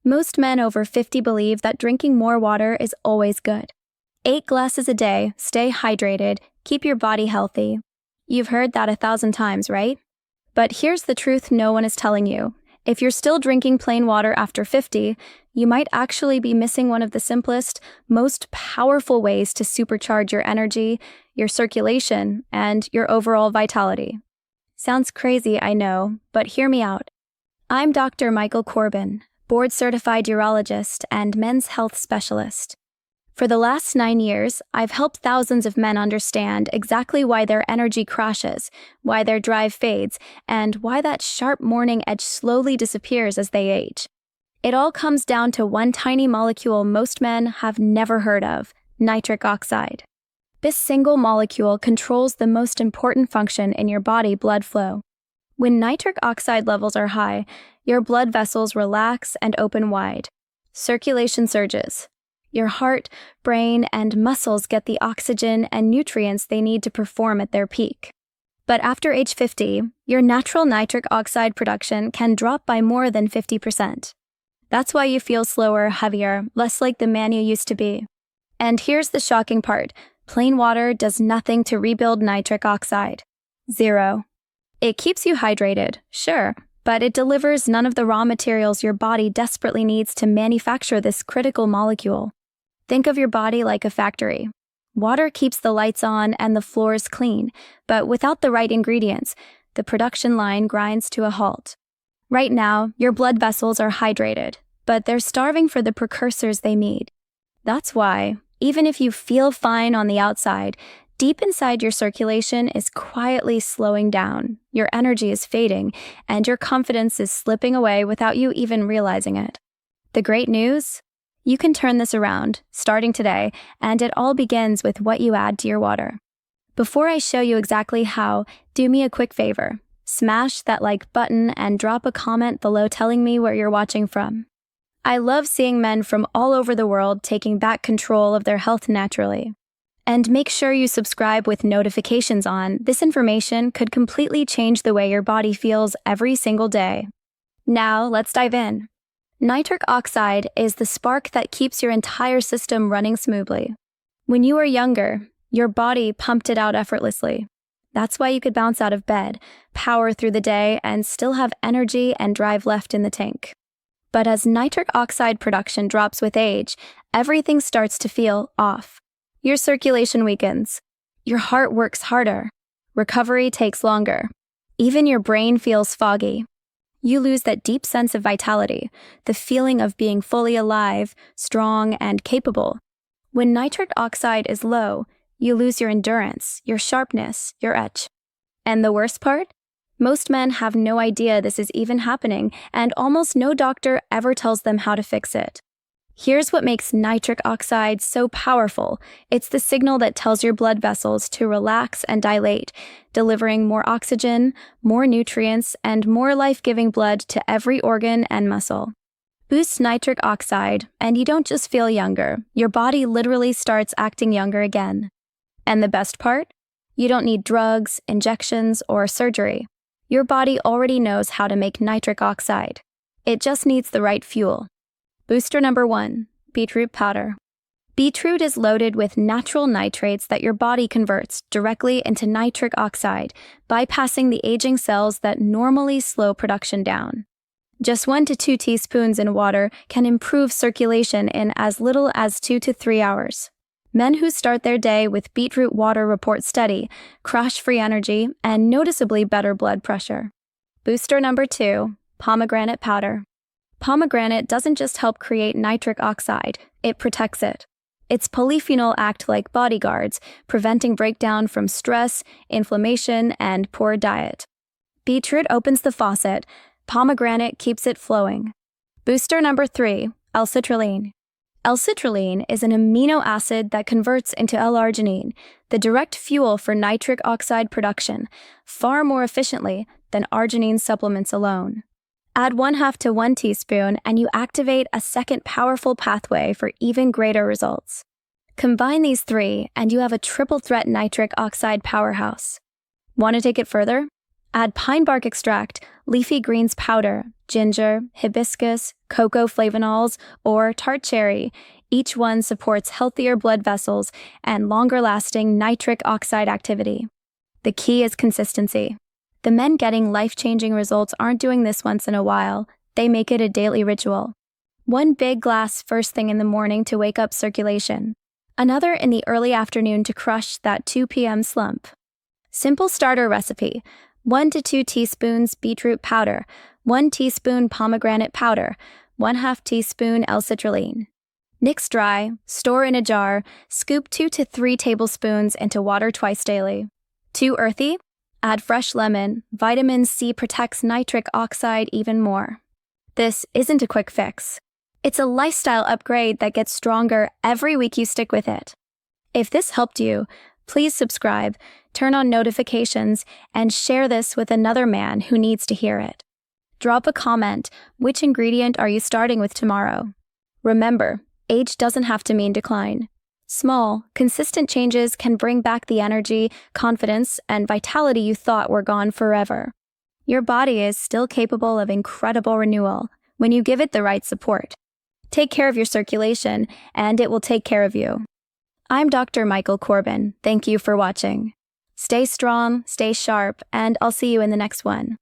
Most men over 50 believe that drinking more water is always good. 8 glasses a day, stay hydrated, keep your body healthy. You've heard that 1,000 times, right? But here's the truth no one is telling you. If you're still drinking plain water after 50, you might actually be missing one of the simplest, most powerful ways to supercharge your energy, your circulation, and your overall vitality. Sounds crazy, I know, but hear me out. I'm Dr. Michael Corbin, board-certified urologist and men's health specialist. For the last 9 years, I've helped thousands of men understand exactly why their energy crashes, why their drive fades, and why that sharp morning edge slowly disappears as they age. It all comes down to one tiny molecule most men have never heard of: nitric oxide. This single molecule controls the most important function in your body: blood flow. When nitric oxide levels are high, your blood vessels relax and open wide. Circulation surges. Your heart, brain, and muscles get the oxygen and nutrients they need to perform at their peak. But after age 50, your natural nitric oxide production can drop by more than 50%. That's why you feel slower, heavier, less like the man you used to be. And here's the shocking part: plain water does nothing to rebuild nitric oxide. Zero. It keeps you hydrated, sure, but it delivers none of the raw materials your body desperately needs to manufacture this critical molecule. Think of your body like a factory. Water keeps the lights on and the floors clean, but without the right ingredients, the production line grinds to a halt. Right now, your blood vessels are hydrated, but they're starving for the precursors they need. That's why, even if you feel fine on the outside, deep inside your circulation is quietly slowing down, your energy is fading, and your confidence is slipping away without you even realizing it. The great news? You can turn this around, starting today, and it all begins with what you add to your water. Before I show you exactly how, do me a quick favor. Smash that like button and drop a comment below telling me where you're watching from. I love seeing men from all over the world taking back control of their health naturally. And make sure you subscribe with notifications on. This information could completely change the way your body feels every single day. Now, let's dive in. Nitric oxide is the spark that keeps your entire system running smoothly. When you were younger, your body pumped it out effortlessly. That's why you could bounce out of bed, power through the day, and still have energy and drive left in the tank. But as nitric oxide production drops with age, everything starts to feel off. Your circulation weakens. Your heart works harder. Recovery takes longer. Even your brain feels foggy. You lose that deep sense of vitality, the feeling of being fully alive, strong, and capable. When nitric oxide is low, you lose your endurance, your sharpness, your edge. And the worst part? Most men have no idea this is even happening, and almost no doctor ever tells them how to fix it. Here's what makes nitric oxide so powerful. It's the signal that tells your blood vessels to relax and dilate, delivering more oxygen, more nutrients, and more life-giving blood to every organ and muscle. Boost nitric oxide, and you don't just feel younger. Your body literally starts acting younger again. And the best part? You don't need drugs, injections, or surgery. Your body already knows how to make nitric oxide. It just needs the right fuel. Booster number 1, beetroot powder. Beetroot is loaded with natural nitrates that your body converts directly into nitric oxide, bypassing the aging cells that normally slow production down. Just 1 to 2 teaspoons in water can improve circulation in as little as 2 to 3 hours. Men who start their day with beetroot water report steady, crash-free energy, and noticeably better blood pressure. Booster number 2, pomegranate powder. Pomegranate doesn't just help create nitric oxide, it protects it. Its polyphenol act like bodyguards, preventing breakdown from stress, inflammation, and poor diet. Beetroot opens the faucet, pomegranate keeps it flowing. Booster number 3, L-citrulline. L-citrulline is an amino acid that converts into L-arginine, the direct fuel for nitric oxide production, far more efficiently than arginine supplements alone. Add 1/2 to 1 teaspoon and you activate a second powerful pathway for even greater results. Combine these 3 and you have a triple threat nitric oxide powerhouse. Want to take it further? Add pine bark extract, leafy greens powder, ginger, hibiscus, cocoa flavonols, or tart cherry. Each one supports healthier blood vessels and longer-lasting nitric oxide activity. The key is consistency. The men getting life-changing results aren't doing this once in a while. They make it a daily ritual. One big glass first thing in the morning to wake up circulation. Another in the early afternoon to crush that 2 p.m. slump. Simple starter recipe: 1 to 2 teaspoons beetroot powder, 1 teaspoon pomegranate powder, 1/2 teaspoon L-citrulline. Mix dry, store in a jar, scoop 2 to 3 tablespoons into water twice daily. Too earthy? Add fresh lemon. Vitamin C protects nitric oxide even more. This isn't a quick fix. It's a lifestyle upgrade that gets stronger every week you stick with it. If this helped you, please subscribe, turn on notifications, and share this with another man who needs to hear it. Drop a comment. Which ingredient are you starting with tomorrow? Remember, age doesn't have to mean decline. Small, consistent changes can bring back the energy, confidence, and vitality you thought were gone forever. Your body is still capable of incredible renewal when you give it the right support. Take care of your circulation, and it will take care of you. I'm Dr. Michael Corbin. Thank you for watching. Stay strong, stay sharp, and I'll see you in the next one.